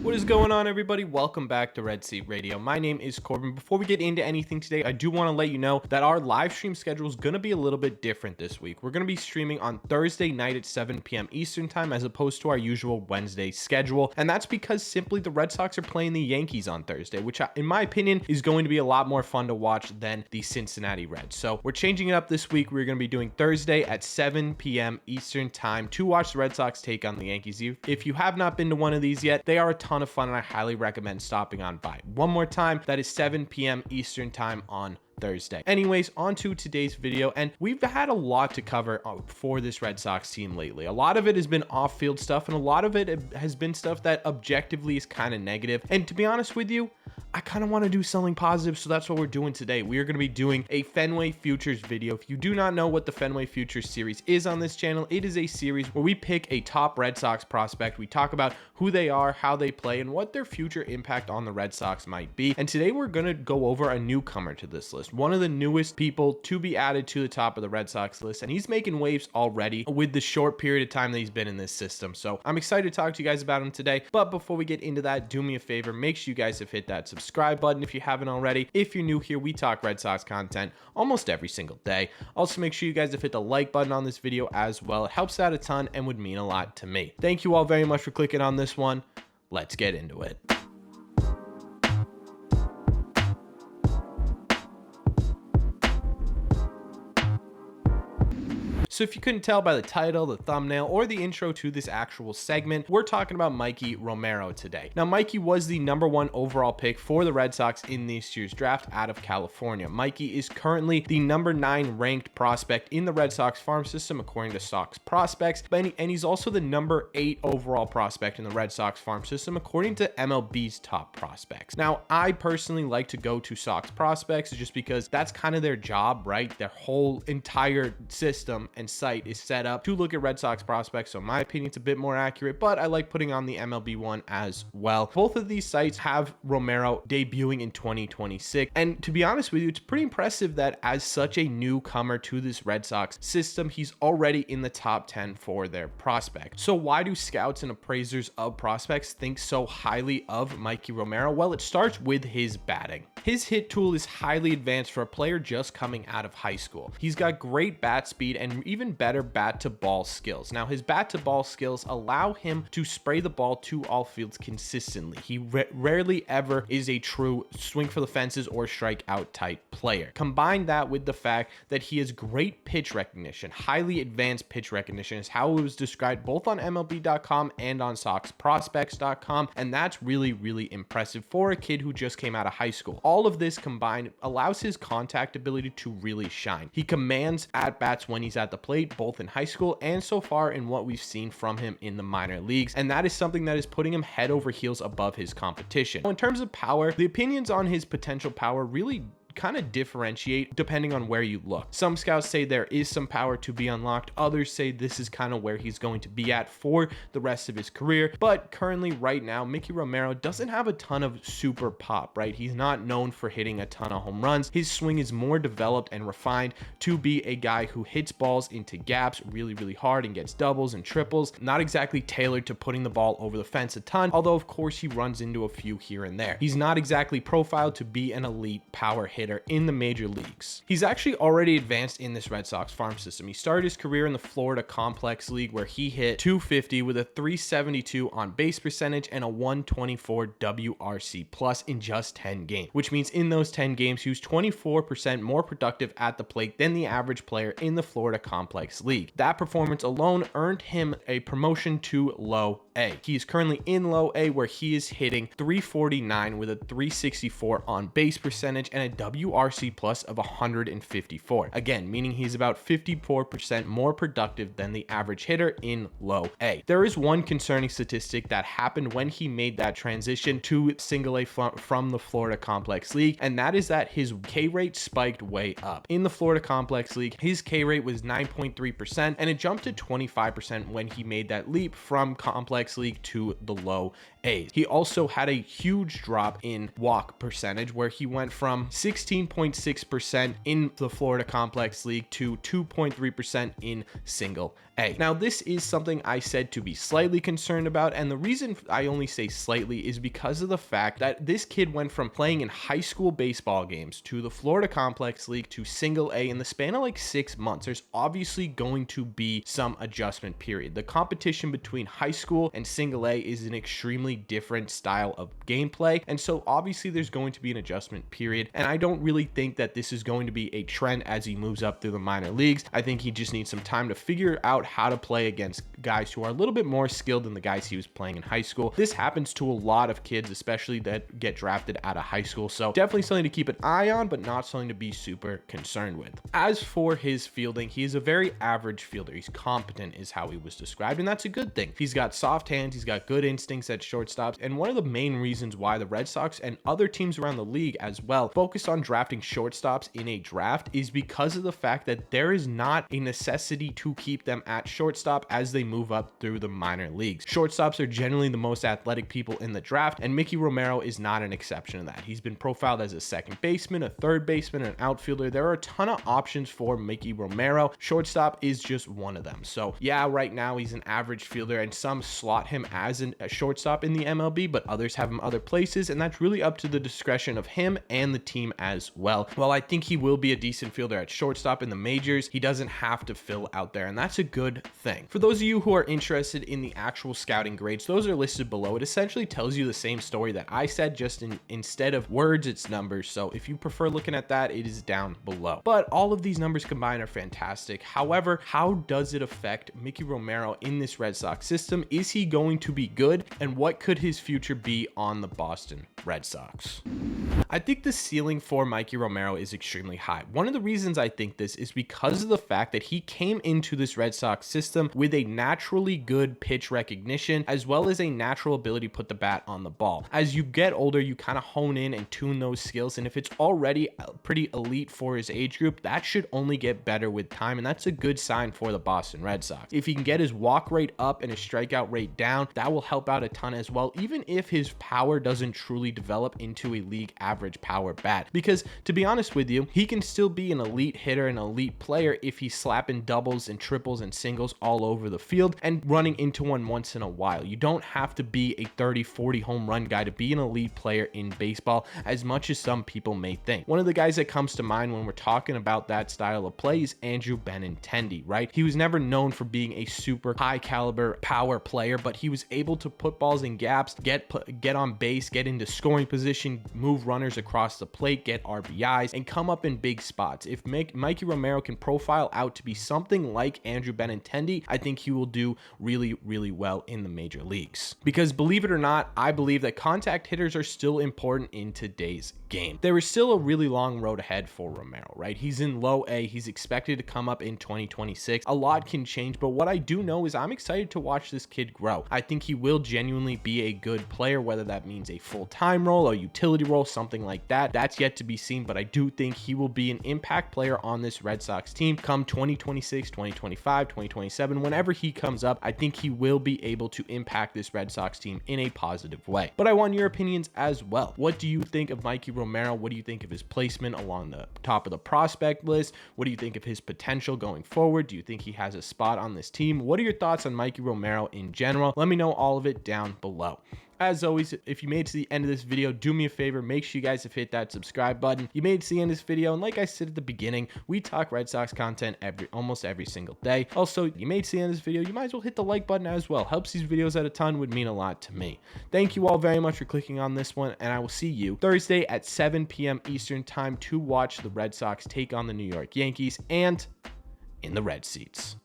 What is going on, everybody? Welcome back to Red Seat Radio. My name is Corbin. Before we get into anything today, I do want to let you know that our live stream schedule is going to be a little bit different this week. We're going to be streaming on Thursday night at 7 p.m. Eastern time as opposed to our usual Wednesday schedule. And that's because simply the Red Sox are playing the Yankees on Thursday, which in my opinion is going to be a lot more fun to watch than the Cincinnati Reds. So we're changing it up this week. We're going to be doing Thursday at 7 p.m. Eastern time to watch the Red Sox take on the Yankees. If you have not been to one of these yet, they are a ton of fun and I highly recommend stopping on by. One more time, that is 7 p.m. Eastern time on Thursday. Anyways, on to today's video, and we've had a lot to cover for this Red Sox team lately. A lot of it has been off-field stuff, and a lot of it has been stuff that objectively is kind of negative. And to be honest with you, I kind of want to do something positive, so that's what we're doing today. We are going to be doing a Fenway Futures video. If you do not know what the Fenway Futures series is on this channel, it is a series where we pick a top Red Sox prospect. We talk about who they are, how they play, and what their future impact on the Red Sox might be. And today we're going to go over a newcomer to this list, one of the newest people to be added to the top of the Red Sox list, and he's making waves already with the short period of time that he's been in this system. So I'm excited to talk to you guys about him today. But before we get into that, do me a favor, make sure you guys have hit that subscribe button if you haven't already. If you're new here, we talk Red Sox content almost every single day. Also, make sure you guys have hit the like button on this video as well. It helps out a ton and would mean a lot to me. Thank you all very much for clicking on this one. Let's get into it. So if you couldn't tell by the title, the thumbnail, or the intro to this actual segment, we're talking about Mikey Romero today. Now, Mikey was the #1 overall pick for the Red Sox in this year's draft out of California. Mikey is currently the #9 ranked prospect in the Red Sox farm system, according to Sox Prospects, and he's also the #8 overall prospect in the Red Sox farm system, according to MLB's top prospects. Now, I personally like to go to Sox Prospects just because that's kind of their job, right? Their whole entire system and site is set up to look at Red Sox prospects, so in my opinion it's a bit more accurate, but I like putting on the MLB one as well. Both of these sites have Romero debuting in 2026, and to be honest with you, it's pretty impressive that as such a newcomer to this Red Sox system, he's already in the top 10 for their prospect. So why do scouts and appraisers of prospects think so highly of Mikey Romero? Well, it starts with his batting. His hit tool is highly advanced for a player just coming out of high school. He's got great bat speed and even better bat to ball skills. Now, his bat to ball skills allow him to spray the ball to all fields consistently. He rarely ever is a true swing for the fences or strikeout type player. Combine that with the fact that he has great pitch recognition, highly advanced pitch recognition is how it was described both on MLB.com and on SoxProspects.com, and that's really, really impressive for a kid who just came out of high school. All of this combined allows his contact ability to really shine. He commands at-bats when he's at the plate, both in high school and so far in what we've seen from him in the minor leagues, and that is something that is putting him head over heels above his competition. In terms of power, the opinions on his potential power really kind of differentiate depending on where you look. Some scouts say there is some power to be unlocked. Others say this is kind of where he's going to be at for the rest of his career. But currently right now, Mikey Romero doesn't have a ton of super pop, right? He's not known for hitting a ton of home runs. His swing is more developed and refined to be a guy who hits balls into gaps really, really hard and gets doubles and triples. Not exactly tailored to putting the ball over the fence a ton, although of course he runs into a few here and there. He's not exactly profiled to be an elite power hitter in the major leagues. He's actually already advanced in this Red Sox farm system. He started his career in the Florida Complex League where he hit .250 with a .372 on base percentage and a .124 WRC plus in just 10 games, which means in those 10 games he was 24% more productive at the plate than the average player in the Florida Complex League. That performance alone earned him a promotion to low A. He is currently in low A where he is hitting .349 with a .364 on base percentage and a WRC plus of 154. Again, meaning he's about 54% more productive than the average hitter in low A. There is one concerning statistic that happened when he made that transition to single A from the Florida Complex League, and that is that his K rate spiked way up. In the Florida Complex League, his K rate was 9.3%, and it jumped to 25% when he made that leap from Complex League to the low A's. He also had a huge drop in walk percentage where he went from 16.6% in the Florida Complex League to 2.3% in single A. Now, this is something I said to be slightly concerned about, and the reason I only say slightly is because of the fact that this kid went from playing in high school baseball games to the Florida Complex League to single A in the span of like 6 months. There's obviously going to be some adjustment period. The competition between high school and single A is an extremely different style of gameplay, and so obviously there's going to be an adjustment period, and I don't really think that this is going to be a trend as he moves up through the minor leagues. I think he just needs some time to figure out how to play against guys who are a little bit more skilled than the guys he was playing in high school. This happens to a lot of kids, especially that get drafted out of high school, so definitely something to keep an eye on, but not something to be super concerned with. As for his fielding, he is a very average fielder. He's competent is how he was described, and that's a good thing. He's got soft hands, he's got good instincts at shortstops, and one of the main reasons why the Red Sox and other teams around the league as well focus on drafting shortstops in a draft is because of the fact that there is not a necessity to keep them at shortstop as they move up through the minor leagues. Shortstops are generally the most athletic people in the draft, and Mikey Romero is not an exception to that. He's been profiled as a second baseman, a third baseman, an outfielder. There are a ton of options for Mikey Romero. Shortstop is just one of them. So yeah, right now he's an average fielder, and some slot him as a shortstop in the MLB, but others have him other places, and that's really up to the discretion of him and the team as well. While I think he will be a decent fielder at shortstop in the majors, he doesn't have to fill out there, and that's a good thing. For those of you who are interested in the actual scouting grades, those are listed below. It essentially tells you the same story that I said, just instead of words, it's numbers. So if you prefer looking at that, it is down below. But all of these numbers combined are fantastic. However, how does it affect Mikey Romero in this Red Sox system? Is he going to be good? And what could his future be on the Boston Red Sox? I think the ceiling for Mikey Romero is extremely high. One of the reasons I think this is because of the fact that he came into this Red Sox system with a naturally good pitch recognition, as well as a natural ability to put the bat on the ball. As you get older, you kind of hone in and tune those skills, and if it's already pretty elite for his age group, that should only get better with time, and that's a good sign for the Boston Red Sox. If he can get his walk rate up and his strikeout rate down, that will help out a ton as well, even if his power doesn't truly develop into a league average power bat. Because to be honest with you, he can still be an elite hitter, an elite player, if he's slapping doubles and triples and singles all over the field and running into one once in a while. You don't have to be a 30-40 home run guy to be an elite player in baseball, as much as some people may think. One of the guys that comes to mind when we're talking about that style of play is Andrew Benintendi, right? He was never known for being a super high caliber power player, but he was able to put balls in gaps, get on base, get into scoring position, move runners across the plate, get RBIs, and come up in big spots. If Mikey Romero can profile out to be something like Andrew Benintendi, I think he will do really, really well in the major leagues. Because believe it or not, I believe that contact hitters are still important in today's game. There is still a really long road ahead for Romero, right? He's in low A. He's expected to come up in 2026. A lot can change, but what I do know is I'm excited to watch this kid grow. I think he will genuinely be a good player, whether that means a full-time role, a utility role, something like that. That's yet to be seen, but I do think he will be an impact player on this Red Sox team come 2026, 2025, 2027. Whenever he comes up, I think he will be able to impact this Red Sox team in a positive way. But I want your opinions as well. What do you think of Mikey Romero? What do you think of his placement along the top of the prospect list? What do you think of his potential going forward? Do you think he has a spot on this team? What are your thoughts on Mikey Romero in general? Let me know all of it down below. As always, if you made it to the end of this video, do me a favor, make sure you guys have hit that subscribe button. You made it to the end of this video, and like I said at the beginning, we talk Red Sox content almost every single day. Also, you made it to the end of this video, you might as well hit the like button as well. Helps these videos out a ton, would mean a lot to me. Thank you all very much for clicking on this one, and I will see you Thursday at 7 p.m. Eastern time to watch the Red Sox take on the New York Yankees and in the red seats.